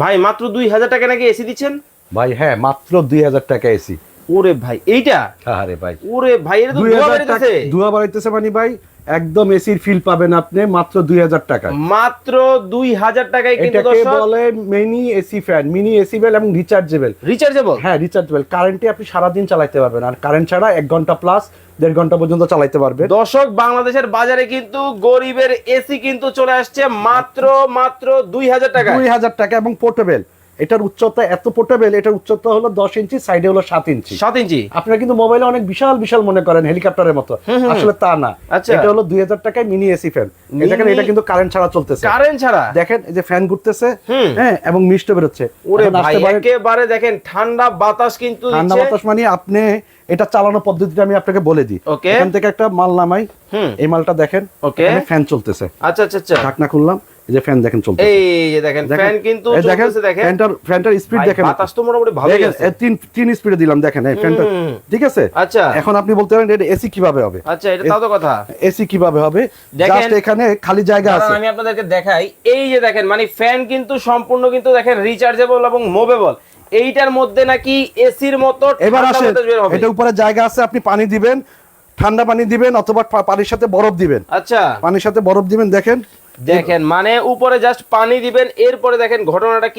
ভাই মাত্র 2000 টাকা নাকি এসি দিচ্ছেন? ভাই হ্যাঁ, মাত্র 2000 টাকা এসি। ওরে ভাই এইটা, আরে ভাই ওরে ভাই এটা তো 2000 টাকা ধোয়া বাড়াইতেছে মানে ভাই একদম এসির ফিল পাবেন আপনি মাত্র 2000 টাকা। মাত্র 2000 টাকায় কিন্তু এটাকে দর্শক বলে mini AC fan, mini AC bell এবং রিচার্জেবল। রিচার্জেবল? হ্যাঁ রিচার্জেবল, কারেন্টে আপনি সারা দিন চালাতে পারবেন, আর কারেন্ট ছাড়া 1 ঘন্টা প্লাস 1.5 ঘন্টা পর্যন্ত চালাতে পারবেন। দর্শক বাংলাদেশের বাজারে কিন্তু গরিবের এসি কিন্তু চলে আসছে মাত্র 2000 টাকা। 2000 টাকা এবং পোর্টেবল। এটার উচ্চতা এত পোর্টেবল, এটার উচ্চতা হলো 10 ইঞ্চি, সাইডে হলো 7 ইঞ্চি। 7 ইঞ্চি। আপনারা কিন্তু মোবাইলে অনেক বিশাল বিশাল মনে করেন হেলিকপ্টারের মতো, আসলে তা না। আচ্ছা। এটা হলো 2000 টাকায় মিনি এসি ফ্যান। দেখেন এটা কিন্তু কারেন্ট ছাড়া চলতেছে। কারেন্ট ছাড়া দেখেন এই যে ফ্যান ঘুরতেছে, হ্যাঁ, এবং মিষ্ট বেরোচ্ছে। ওরে এখন ভাই আসতে পারেন, একেবারে দেখেন ঠান্ডা বাতাস কিন্তু ঠান্ডা দিচ্ছে। বাতাস মানে আপনি এটা চালানোর পদ্ধতিটা আমি আপনাকে বলে দিই। ওকে। এখান থেকে একটা মাল নামাই, এই মালটা দেখেন, ওকে। ফ্যান চলতেছে। আচ্ছা আচ্ছা আচ্ছা। ঢাকনা খুললাম, এই যে ফ্যান দেখেন চলতেছে। এই যে দেখেন ফ্যান কিন্তু চলতেছে, দেখেন ফ্যানটার স্পিড ভাই, দেখেন, বাতাস তো মোটামুটি ভালোই আছে। তিন স্পিডে দিলাম, দেখেন এই ফ্যানটা, ঠিক আছে। আচ্ছা। এখন আপনি বলতে পারেন এটা এসি কিভাবে হবে। আচ্ছা এটা তাও তো কথা। এসি কিভাবে হবে, দেখেন, জাস্ট এখানে খালি জায়গা দাঁড়ান, আছে। আমি আপনাদেরকে দেখাই। এই যে দেখেন মানে ফ্যান কিন্তু সম্পূর্ণ কিন্তু দেখেন রিচার্জেবল এবং মুভেবল। এইটার মধ্যে নাকি এসির মতো এবার ঠান্ডা আসেন, বাতাস বের হবে। এটা উপরে জায়গা আছে, আপনি পানি দিবেন, ঠান্ডা পানি দিবেন অথবা পানির সাথে বরফ দিবেন। আচ্ছা পানির সাথে বরফ দিবেন, দেখেন দেখেন মানে উপরে জাস্ট পানি দিবেন, এরপরে দেখেন ঘটনাটা কি